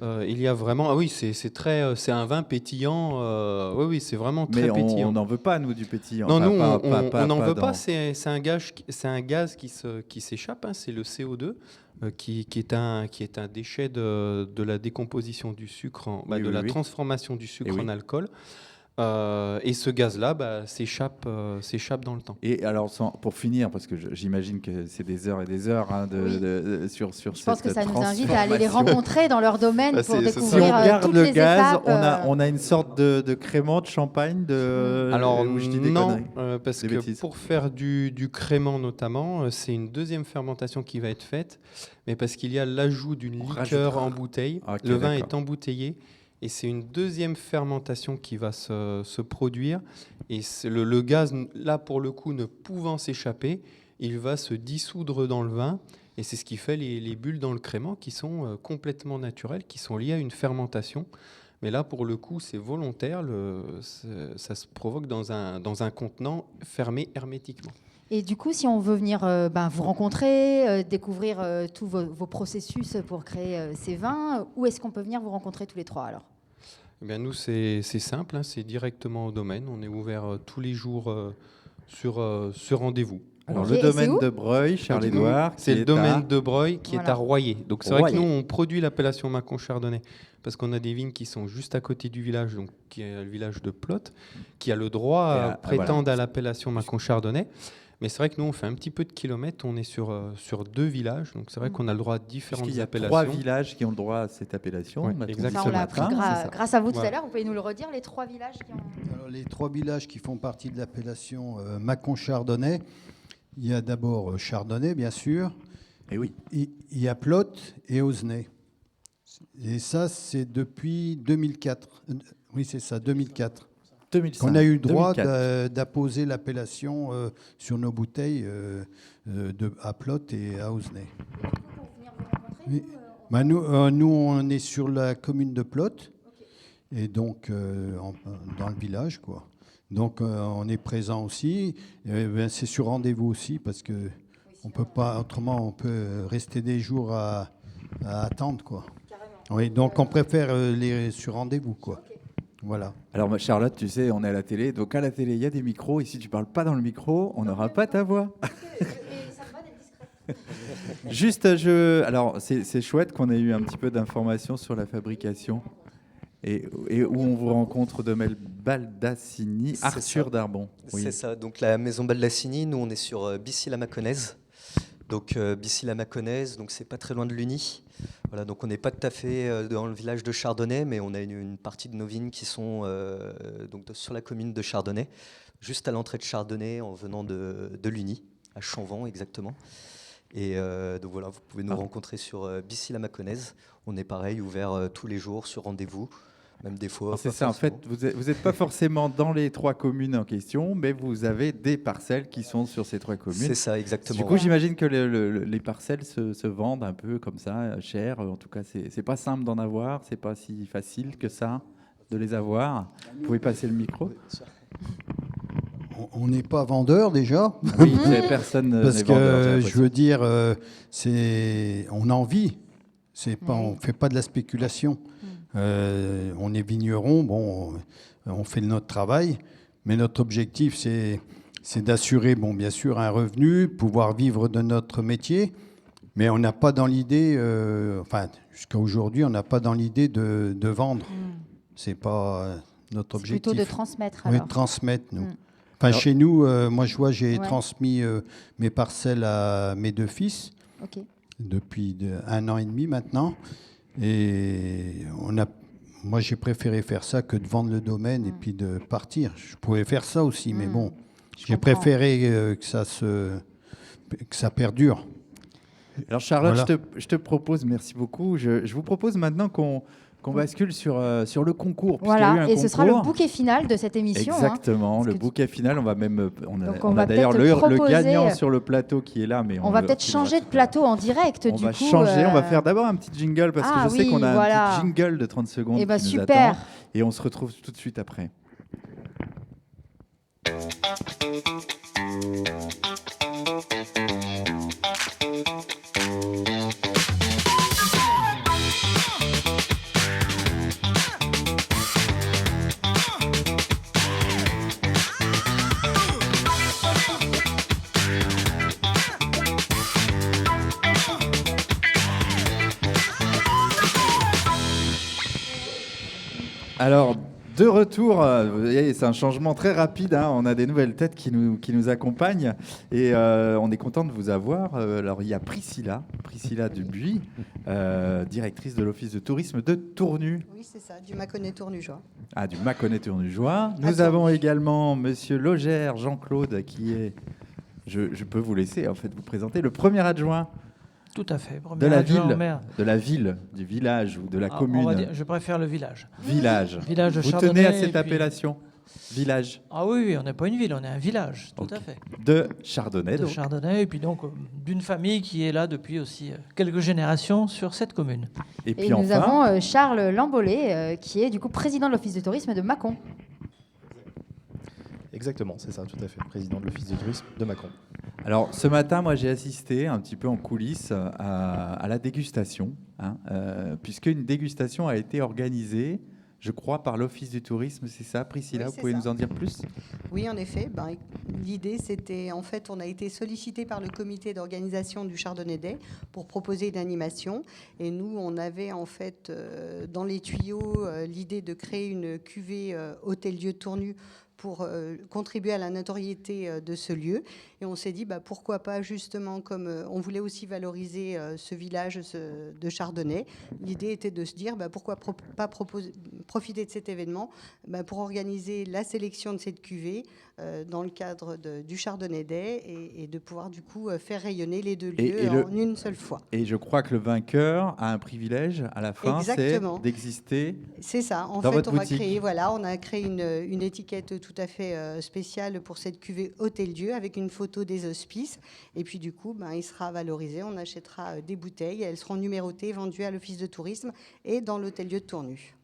il y a vraiment... Ah oui, c'est un vin pétillant. Oui, c'est vraiment très pétillant. Mais on n'en veut pas, nous, du pétillant. Non, nous, on n'en veut pas. C'est un gaz qui s'échappe. Hein, c'est le CO2, qui est un déchet de la décomposition du sucre, de la transformation du sucre en alcool. Et ce gaz-là s'échappe dans le temps. Et alors, pour finir, parce que j'imagine que c'est des heures et des heures sur cette Je pense que ça nous invite à aller les rencontrer dans leur domaine pour découvrir si on regarde toutes le les gaz, étapes. On a une sorte de crément, de champagne. Alors je dis des non, parce que pour faire du crément notamment, c'est une deuxième fermentation qui va être faite, mais parce qu'il y a l'ajout d'une liqueur en bouteille. Okay, le vin est embouteillé. Et c'est une deuxième fermentation qui va se produire. Et le gaz, là, pour le coup, ne pouvant s'échapper, il va se dissoudre dans le vin. Et c'est ce qui fait les bulles dans le crément qui sont complètement naturelles, qui sont liées à une fermentation. Mais là, pour le coup, c'est volontaire. Ça se provoque dans un contenant fermé hermétiquement. Et du coup, si on veut venir vous rencontrer, découvrir tous vos processus pour créer ces vins, où est-ce qu'on peut venir vous rencontrer tous les trois alors? Eh bien, nous, c'est simple, hein, c'est directement au domaine. On est ouvert tous les jours sur rendez-vous. Alors, le domaine de Breuil, Charles-Édouard. C'est le domaine de Breuil qui est à Royer. Donc, c'est vrai que nous, on produit l'appellation Mâcon Chardonnay parce qu'on a des vignes qui sont juste à côté du village, donc qui est le village de Plotte, qui a le droit à prétendre à l'appellation Mâcon Chardonnay. Mais c'est vrai que nous, on fait un petit peu de kilomètres. On est sur 2 villages. Donc, c'est vrai qu'on a le droit à différentes appellations. Il y a 3 villages qui ont le droit à cette appellation. Ouais, exactement. Ça, on l'a appris grâce à vous tout à l'heure. Vous pouvez nous le redire, les 3 villages qui ont... Alors, les 3 villages qui font partie de l'appellation Mâcon Chardonnay, il y a d'abord Chardonnay, bien sûr. Et oui. Il y a Plotte et Auzenay. Et ça, c'est depuis 2004. Oui, c'est ça, 2004. 2005, on a eu le droit d'apposer l'appellation sur nos bouteilles à Plotte et à Auzenay. Oui. Nous, on est sur la commune de Plotte, et donc dans le village, quoi. Donc on est présent aussi. C'est sur rendez-vous aussi, parce que on peut pas, autrement on peut rester des jours à à attendre, quoi. Oui, donc on préfère les sur rendez-vous, quoi. Voilà. Alors Charlotte, tu sais, on est à la télé, donc à la télé, il y a des micros, et si tu parles pas dans le micro, on n'aura pas ta voix. Juste, alors c'est chouette qu'on ait eu un petit peu d'informations sur la fabrication et où on vous rencontre Domel Baldassini, Arthur Darbon. Oui. C'est ça, donc la maison Baldassini, nous on est sur Bissy-la-Mâconnaise. Donc Bissy-la-Mâconnaise, donc c'est pas très loin de Lugny. Voilà, donc on n'est pas tout à fait dans le village de Chardonnay, mais on a une partie de nos vignes qui sont sur la commune de Chardonnay, juste à l'entrée de Chardonnay en venant de Lugny, à Chanvent exactement. Et donc voilà, vous pouvez nous rencontrer sur Bissy-la-Mâconnaise. On est pareil, ouvert tous les jours, sur rendez-vous. Même des fois. C'est ça, en fait, vous n'êtes pas forcément dans les 3 communes en question, mais vous avez des parcelles qui sont sur ces 3 communes. C'est ça, exactement. Du coup, j'imagine que les parcelles se vendent un peu comme ça, cher. En tout cas, c'est pas simple d'en avoir, c'est pas si facile que ça de les avoir. Vous pouvez passer le micro. On n'est pas vendeur déjà. Oui, personne parce n'est que vendeur. je veux dire, on en vit. On fait pas de la spéculation. On est vigneron, bon, on fait notre travail, mais notre objectif, c'est d'assurer, bon, bien sûr, un revenu, pouvoir vivre de notre métier, mais on n'a pas dans l'idée, jusqu'à aujourd'hui, on n'a pas dans l'idée de vendre. C'est pas notre objectif. Plutôt de transmettre. Oui, alors. de transmettre, nous. Enfin, chez nous, moi, je vois, j'ai transmis mes parcelles à mes 2 fils depuis 1 an et demi maintenant. Et moi, j'ai préféré faire ça que de vendre le domaine et puis de partir. Je pouvais faire ça aussi, mais bon, j'ai préféré que ça perdure. Alors Charlotte, Voilà. je te propose, merci beaucoup, je vous propose maintenant qu'on bascule sur le concours. Voilà, et ce sera le bouquet final de cette émission. Exactement, le bouquet final. On va même, on a va d'ailleurs peut-être le proposer, gagnant sur le plateau qui est là, mais on va peut-être changer de plateau en direct. On va changer. On va faire d'abord un petit jingle parce que je sais qu'on a un petit jingle de 30 secondes qui nous super. attend. Et on se retrouve tout de suite après. Alors, de retour, vous voyez, c'est un changement très rapide, hein. On a des nouvelles têtes qui nous accompagnent et on est content de vous avoir. Alors, il y a Priscilla Dubuis, directrice de l'Office de tourisme de Tournu. Oui, c'est ça, du Mâconnais-Tournujois. Ah, du Mâconnais-Tournujois. Nous avons également Monsieur Logère Jean-Claude qui est, je peux vous laisser en fait vous présenter, le premier adjoint. Tout à fait. De la ville, du village ou de la commune. On va dire, je préfère le village. Village. Village de Vous Chardonnay. tenez à cette appellation, village. Ah oui, on n'est pas une ville, on est un village, tout à fait. De Chardonnay. De Chardonnay, et puis donc d'une famille qui est là depuis aussi quelques générations sur cette commune. Et puis nous avons Charles Lambollet, qui est du coup président de l'Office de tourisme de Mâcon. Exactement, c'est ça, tout à fait. Président de l'Office de tourisme de Mâcon. Alors, ce matin, moi, j'ai assisté un petit peu en coulisses à la dégustation, hein, puisque une dégustation a été organisée, je crois, par l'Office du tourisme. C'est ça, Priscilla, Oui, vous pouvez nous en dire plus ? Oui, en effet. L'idée, c'était, en fait, on a été sollicité par le comité d'organisation du Chardonnay Day pour proposer une animation. Et nous, on avait, en fait, dans les tuyaux, l'idée de créer une cuvée Hôtel-Dieu Tournu pour contribuer à la notoriété de ce lieu. Et on s'est dit, pourquoi pas, justement, comme on voulait aussi valoriser ce village de Chardonnay, l'idée était de se dire, pourquoi pas profiter de cet événement pour organiser la sélection de cette cuvée dans le cadre du Chardonnay Day et de pouvoir, du coup, faire rayonner les 2 lieux en une seule fois. Et je crois que le vainqueur a un privilège à la fin, c'est d'exister. C'est ça. En dans fait, votre on boutique. a créé une étiquette tout à fait spéciale pour cette cuvée Hôtel-Dieu avec une photo des hospices. Et puis, du coup, il sera valorisé. On achètera des bouteilles. Elles seront numérotées, vendues à l'Office de tourisme et dans l'Hôtel-Dieu de Tournu.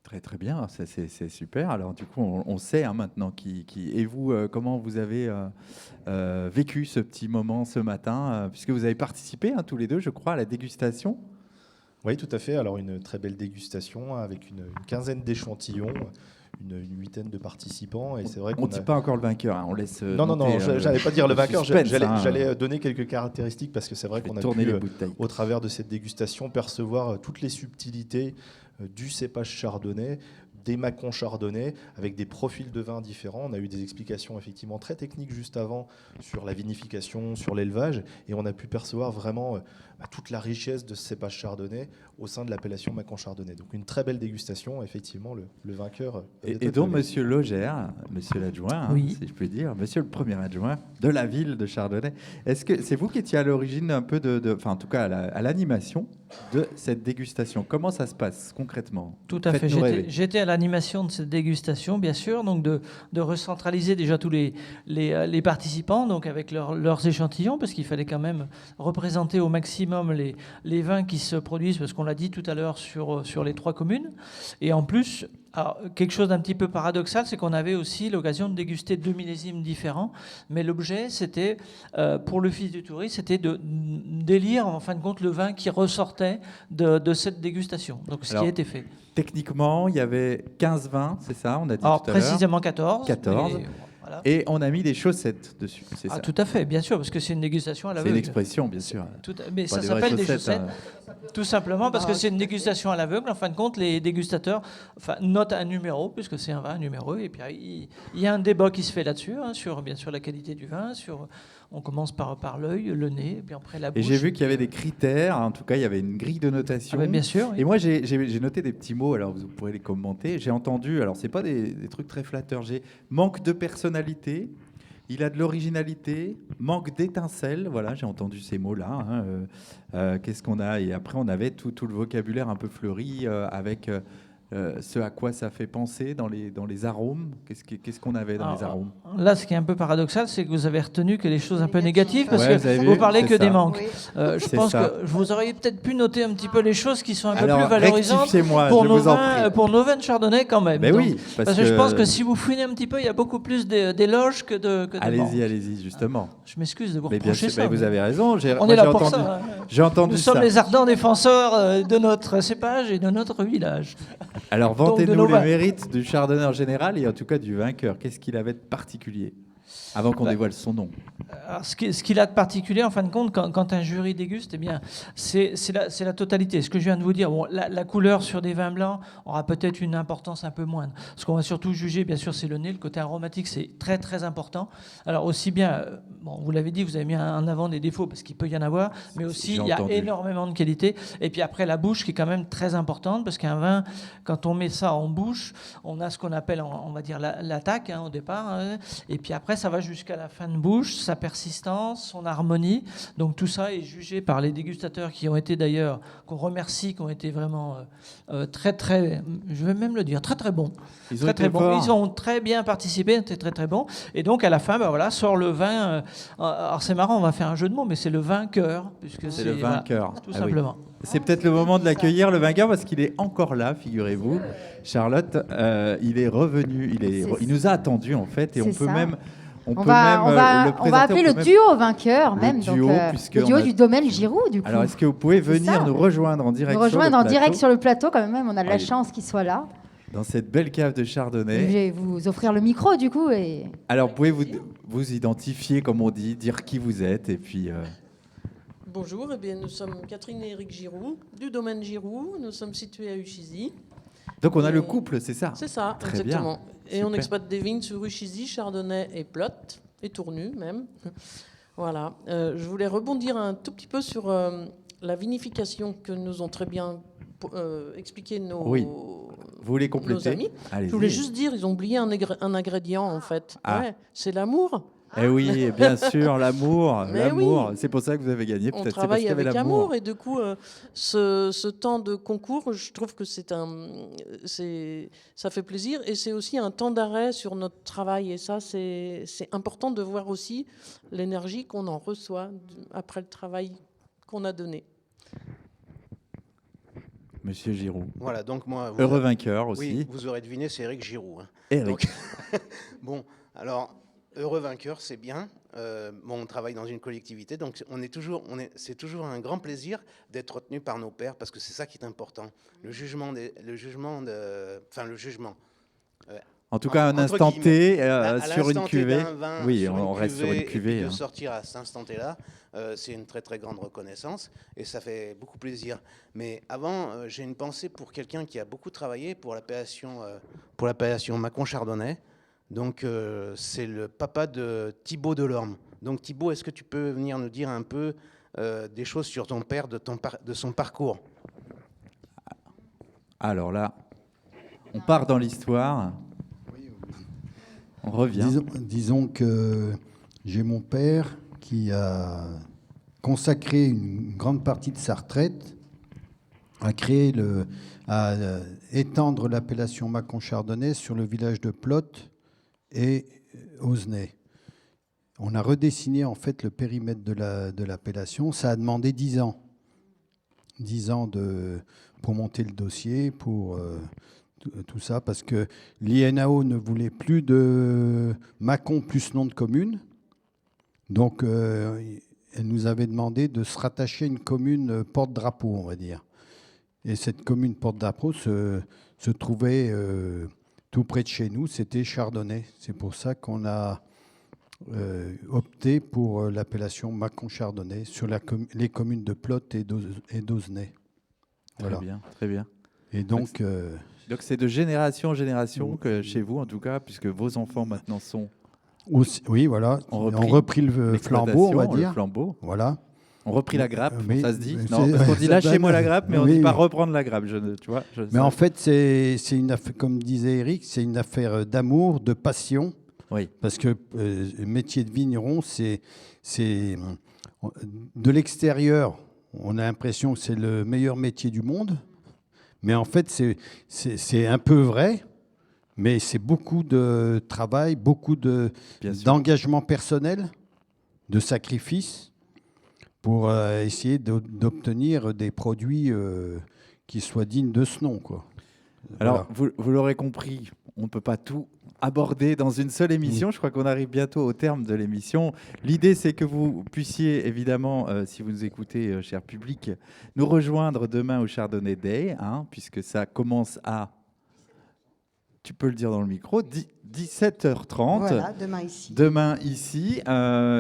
Très très bien, c'est super. Alors du coup, on sait maintenant qui. Et vous, comment vous avez vécu ce petit moment ce matin, puisque vous avez participé tous les deux, je crois, à la dégustation. Oui, tout à fait. Alors, une très belle dégustation avec une quinzaine d'échantillons, une huitaine de participants. Et c'est vrai On qu'on ne dit pas encore le vainqueur, hein, on laisse. Non, j'allais pas dire le vainqueur, j'allais donner quelques caractéristiques parce que c'est vrai qu'on a pu, au travers de cette dégustation, percevoir toutes les subtilités du cépage chardonnay, des macons chardonnay, avec des profils de vins différents. On a eu des explications effectivement très techniques juste avant sur la vinification, sur l'élevage, et on a pu percevoir vraiment toute la richesse de ce cépage chardonnay au sein de l'appellation macon chardonnay. Donc une très belle dégustation, effectivement, le vainqueur. Et donc, monsieur Logère, monsieur l'adjoint, Oui. si je puis dire, monsieur le premier adjoint de la ville de Chardonnay, est-ce que c'est vous qui étiez à l'origine un peu enfin en tout cas à l'animation de cette dégustation? Comment ça se passe concrètement? Tout à fait. J'étais à l'animation de cette dégustation, bien sûr, donc de recentraliser déjà tous les participants, donc avec leurs échantillons, parce qu'il fallait quand même représenter au maximum les vins qui se produisent, parce qu'on l'a dit tout à l'heure sur les 3 communes. Et en plus, alors, quelque chose d'un petit peu paradoxal, c'est qu'on avait aussi l'occasion de déguster 2 millésimes différents, mais l'objet, c'était, pour l'Office du tourisme, c'était d'élire, en fin de compte, le vin qui ressortait de cette dégustation. Donc, ce qui a été fait. Techniquement, il y avait 15 vins, c'est ça, on a dit tout à l'heure. Précisément 14. 14. Voilà. Et on a mis des chaussettes dessus, c'est ça? Tout à fait, bien sûr, parce que c'est une dégustation à l'aveugle. C'est une expression, bien sûr. Mais ça s'appelle des chaussettes, tout simplement parce que c'est une dégustation à l'aveugle. En fin de compte, les dégustateurs notent un numéro, puisque c'est un vin numéro, et puis il y a un débat qui se fait là-dessus, sur bien sûr la qualité du vin, on commence par l'œil, le nez, et puis après la bouche. Et j'ai vu qu'il y avait des critères, en tout cas il y avait une grille de notation. Bien sûr. Oui. Et moi j'ai noté des petits mots, alors vous pourrez les commenter. J'ai entendu, alors c'est pas des trucs très flatteurs, j'ai manque de personnalité, il a de l'originalité, manque d'étincelle, voilà, j'ai entendu ces mots-là. Qu'est-ce qu'on a? Et après on avait tout le vocabulaire un peu fleuri avec... ce à quoi ça fait penser dans les arômes. Qu'est-ce qu'on avait dans les arômes? Là, ce qui est un peu paradoxal, c'est que vous avez retenu que les choses un peu négatives, parce que vous parlez que des manques. Oui. Je pense que vous auriez peut-être pu noter un petit peu les choses qui sont un peu plus valorisantes pour nos vins de Chardonnay quand même. Mais donc, oui, parce que je pense que si vous fouinez un petit peu, il y a beaucoup plus d'éloges que de manques. Allez-y, justement. Je m'excuse de vous reprocher ça. Mais vous avez raison. On est là pour ça. J'ai entendu ça. Nous sommes les ardents défenseurs de notre cépage et de notre village. Alors, vantez-nous les mérites du Chardonnay en général et en tout cas du vainqueur. Qu'est-ce qu'il avait de particulier avant qu'on dévoile son nom? Alors, ce qu'il a de particulier, en fin de compte, quand un jury déguste, eh bien, c'est la totalité. Ce que je viens de vous dire, la couleur sur des vins blancs aura peut-être une importance un peu moindre. Ce qu'on va surtout juger, bien sûr, c'est le nez. Le côté aromatique, c'est très, très important. Alors, aussi bien, vous l'avez dit, vous avez mis en avant des défauts, parce qu'il peut y en avoir, mais aussi, il y a énormément de qualité. Et puis après, la bouche, qui est quand même très importante, parce qu'un vin, quand on met ça en bouche, on a ce qu'on appelle, on va dire, l'attaque au départ. Et puis après, ça va jusqu'à la fin de bouche, sa persistance, son harmonie. Donc tout ça est jugé par les dégustateurs qui ont été d'ailleurs, qu'on remercie, qui ont été vraiment très, très, je vais même le dire, très, très bons. Ils ont très bien participé, c'était très, très bon. Et donc à la fin, sort le vin. Alors c'est marrant, on va faire un jeu de mots, mais c'est le vainqueur. Puisque c'est le vainqueur. Voilà, tout simplement. Oui. C'est peut-être le moment de l'accueillir, le vainqueur, parce qu'il est encore là, figurez-vous. Charlotte, il est revenu, il nous a attendus en fait, et on peut même... On va appeler le duo vainqueur, même. Le duo du domaine Giroux, du coup. Alors, est-ce que vous pouvez venir nous rejoindre en direct sur le plateau, quand même. On a de la chance qu'il soit là. Dans cette belle cave de Chardonnay. Je vais vous offrir le micro, du coup. Alors, pouvez-vous vous identifier, comme on dit, dire qui vous êtes, et puis... Bonjour, nous sommes Catherine et Éric Giroux, du domaine Giroux. Nous sommes situés à Uchizy. Donc, on a le couple, c'est ça? C'est ça, très exactement. Bien. Et on exploite des vignes sur Uchizy, Chardonnay et Plotte, et Tournu même. Voilà. Je voulais rebondir un tout petit peu sur la vinification que nous ont très bien expliqué nos amis. Je voulais juste dire, ils ont oublié un ingrédient en fait. Ouais, c'est l'amour. Eh oui, bien sûr, l'amour. Oui. C'est pour ça que vous avez gagné. On travaille avec amour et du coup, ce temps de concours, je trouve que ça fait plaisir et c'est aussi un temps d'arrêt sur notre travail et ça, c'est important de voir aussi l'énergie qu'on en reçoit après le travail qu'on a donné. Monsieur Giroux. Voilà, donc moi... Heureux vainqueur aussi. Oui, vous aurez deviné, c'est Éric Giroux. Éric. Bon, alors... heureux vainqueur, c'est bien. Bon, on travaille dans une collectivité, donc c'est toujours un grand plaisir d'être retenu par nos pairs, parce que c'est ça qui est important. Le jugement. En tout cas, un instant T sur une cuvée. Oui, on reste sur une cuvée. De sortir à cet instant T-là, c'est une très très grande reconnaissance et ça fait beaucoup plaisir. Mais avant, j'ai une pensée pour quelqu'un qui a beaucoup travaillé pour l'appellation Mâcon Chardonnay. Donc, c'est le papa de Thibaut Delorme. Donc, Thibaut, est-ce que tu peux venir nous dire un peu des choses sur ton père, de son parcours? Alors là, on part dans l'histoire. On revient. Disons que j'ai mon père qui a consacré une grande partie de sa retraite à étendre l'appellation Mâcon Chardonnay sur le village de Plotte et Osnay. On a redessiné en fait le périmètre de l'appellation. Ça a demandé 10 ans. 10 ans pour monter le dossier, pour tout ça, parce que l'INAO ne voulait plus de Mâcon plus nom de commune. Donc, elle nous avait demandé de se rattacher à une commune porte-drapeau, on va dire. Et cette commune porte-drapeau se trouvait tout près de chez nous, c'était Chardonnay. C'est pour ça qu'on a opté pour l'appellation Mâcon Chardonnay sur les communes de Plotte et d'Osnay. Voilà. Très bien, très bien. Et donc c'est de génération en génération que chez vous, en tout cas, puisque vos enfants maintenant sont... Oui, voilà. On repris le flambeau, on va dire. Le flambeau. Voilà. On repris la grappe, ça se dit. Non, parce qu'on dit lâchez-moi la grappe, mais on ne dit pas reprendre la grappe. Mais en fait, c'est une affaire, comme disait Eric, c'est une affaire d'amour, de passion. Oui. Parce que le métier de vigneron, c'est de l'extérieur, on a l'impression que c'est le meilleur métier du monde. Mais en fait, c'est un peu vrai, mais c'est beaucoup de travail, beaucoup d'engagement personnel, de sacrifice pour essayer d'obtenir des produits qui soient dignes de ce nom, quoi. Alors, voilà. Vous l'aurez compris, on ne peut pas tout aborder dans une seule émission. Je crois qu'on arrive bientôt au terme de l'émission. L'idée, c'est que vous puissiez, évidemment, si vous nous écoutez, cher public, nous rejoindre demain au Chardonnay Day, puisque ça commence à... Tu peux le dire dans le micro, 17h30. Voilà, demain ici. Demain ici.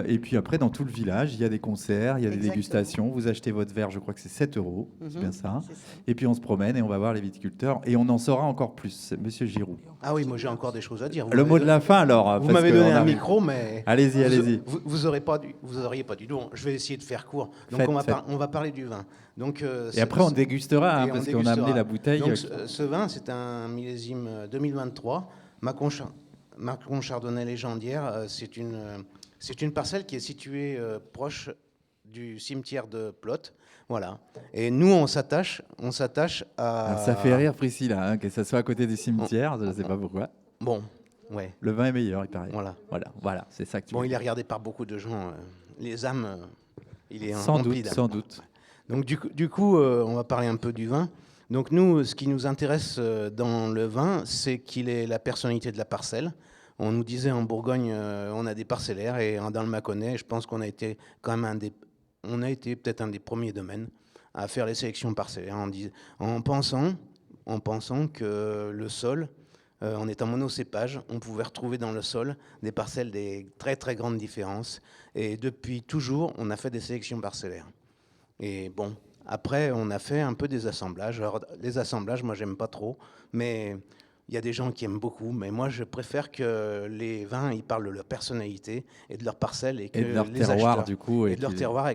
Et puis après, dans tout le village, il y a des concerts, il y a des dégustations. Vous achetez votre verre, je crois que c'est 7 €. C'est bien ça. Et puis on se promène et on va voir les viticulteurs. Et on en saura encore plus. Monsieur Giroux. Ah oui, moi j'ai encore des choses à dire. Le mot de la fin alors. Vous m'avez donné un micro, mais... Allez-y. Vous auriez pas dû. Donc, je vais essayer de faire court. Donc on va parler du vin. Donc, et après on dégustera, parce qu'on a amené la bouteille. Donc ce vin, c'est un millésime 2023. Mâcon Chardonnay légendaire. C'est une parcelle qui est située proche du cimetière de Plotte. Voilà. Et nous, on s'attache à... Ça fait rire Priscilla, que ça soit à côté du cimetière, je ne sais pas pourquoi. Bon, ouais. Le vin est meilleur, il paraît. Voilà, c'est ça que tu il est regardé par beaucoup de gens. Les âmes, il est sans doute. Donc du coup, on va parler un peu du vin. Donc nous, ce qui nous intéresse dans le vin, c'est qu'il est la personnalité de la parcelle. On nous disait en Bourgogne, on a des parcellaires, et dans le Mâconnais, je pense qu'on a été quand même peut-être un des premiers domaines à faire les sélections parcellaires en pensant que le sol, en étant monocépage, on pouvait retrouver dans le sol des parcelles des très très grandes différences. Et depuis toujours, on a fait des sélections parcellaires. Et bon, après, on a fait un peu des assemblages. Alors, les assemblages, moi, j'aime pas trop, mais il y a des gens qui aiment beaucoup. Mais moi, je préfère que les vins, ils parlent de leur personnalité et de leur parcelle et de leur terroir, du coup, et de leur terroir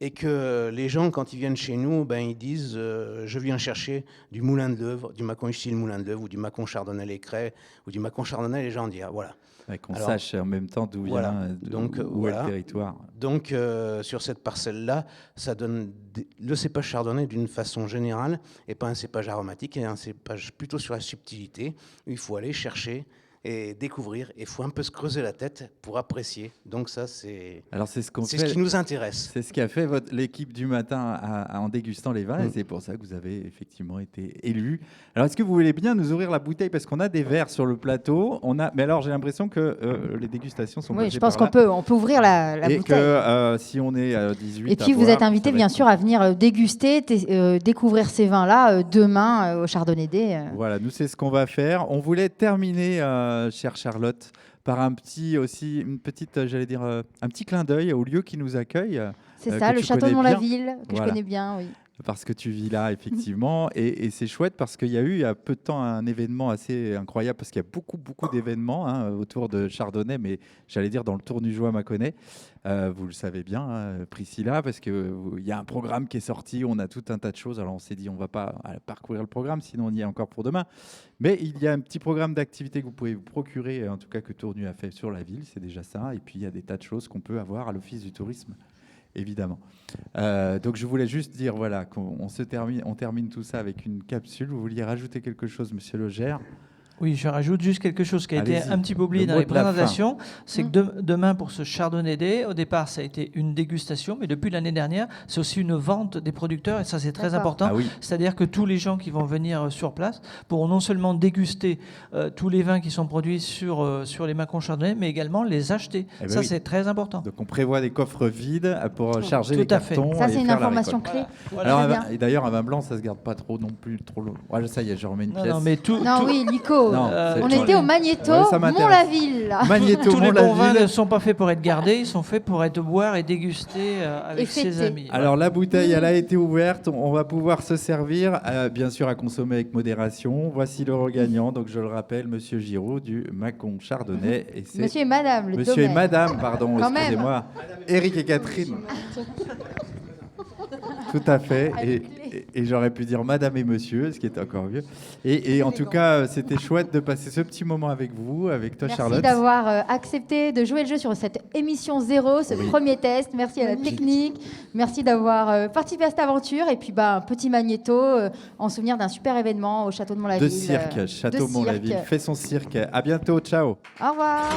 et que les gens, quand ils viennent chez nous, ils disent je viens chercher du Moulin de l'Œuvre, du Mâcon Style Moulin de l'Œuvre, ou du Mâcon Chardonnay Les Crêts, ou du Mâcon Chardonnay légendaire. Voilà. Qu'on sache en même temps d'où vient, où est le territoire. Donc, sur cette parcelle-là, ça donne le cépage chardonnay d'une façon générale, et pas un cépage aromatique, et un cépage plutôt sur la subtilité, où il faut aller chercher et découvrir. Il faut un peu se creuser la tête pour apprécier. Donc ça, c'est ce qui nous intéresse. C'est ce qu'a fait l'équipe du matin en dégustant les vins, et c'est pour ça que vous avez effectivement été élu. Alors, est-ce que vous voulez bien nous ouvrir la bouteille, parce qu'on a des verres sur le plateau. Mais alors, j'ai l'impression que les dégustations sont passées je pense par qu'on peut ouvrir la et bouteille. Que si on est à 18 Et puis, vous êtes invité, bien sûr, à venir déguster, découvrir ces vins-là demain au Chardonnay Day. Voilà, nous, c'est ce qu'on va faire. On voulait terminer, chère Charlotte, par un petit clin d'œil au lieu qui nous accueille. C'est ça, le château de Mont-la-Ville, que je connais bien, oui. Parce que tu vis là, effectivement. Et c'est chouette parce qu'il y a eu, il y a peu de temps, un événement assez incroyable, parce qu'il y a beaucoup d'événements autour de Chardonnay, mais j'allais dire dans le Tournujois Mâconnais. Vous le savez bien, Priscilla, parce qu'il y a un programme qui est sorti, on a tout un tas de choses. Alors on s'est dit, on ne va pas parcourir le programme, sinon on y est encore pour demain. Mais il y a un petit programme d'activités que vous pouvez vous procurer, en tout cas que Tournu a fait sur la ville, c'est déjà ça. Et puis il y a des tas de choses qu'on peut avoir à l'Office du tourisme. Évidemment. Donc je voulais juste dire qu'on termine tout ça avec une capsule. Vous vouliez rajouter quelque chose, Monsieur Legère? Oui, je rajoute juste quelque chose qui a été un petit peu oublié dans les présentations. C'est que demain, pour ce Chardonnay Day, au départ, ça a été une dégustation, mais depuis l'année dernière, c'est aussi une vente des producteurs, et ça, c'est très important. C'est-à-dire que tous les gens qui vont venir sur place pourront non seulement déguster tous les vins qui sont produits sur les Mâcon Chardonnay, mais également les acheter. C'est très important. Donc, on prévoit des coffres vides pour charger les cartons. Ça, c'est une information clé. Voilà. Et d'ailleurs, un vin blanc, ça ne se garde pas trop non plus. Ça y est, je remets une pièce. Oui, Nico. On était au Magnéto, Mont-la-Ville. Tous les bons vins ne sont pas faits pour être gardés, ils sont faits pour être boire et déguster avec ses amis. Alors la bouteille, elle a été ouverte, on va pouvoir se servir, bien sûr à consommer avec modération. Voici le regagnant, donc je le rappelle, Monsieur Giraud du Mâcon Chardonnay. Et Monsieur et Madame, le Monsieur domaine. et Madame, pardon, excusez-moi. Éric et Catherine. Tout à fait. Et j'aurais pu dire Madame et Monsieur, ce qui est encore mieux. Et en tout cas, c'était chouette de passer ce petit moment avec vous, avec toi, Charlotte. Merci d'avoir accepté de jouer le jeu sur cette émission 0, ce premier test. Merci à la technique. Merci d'avoir participé à cette aventure. Et puis, un petit magnéto en souvenir d'un super événement au Château de Mont-la-Ville. De cirque, Château Mont-la-Ville fait son cirque. À bientôt, ciao. Au revoir.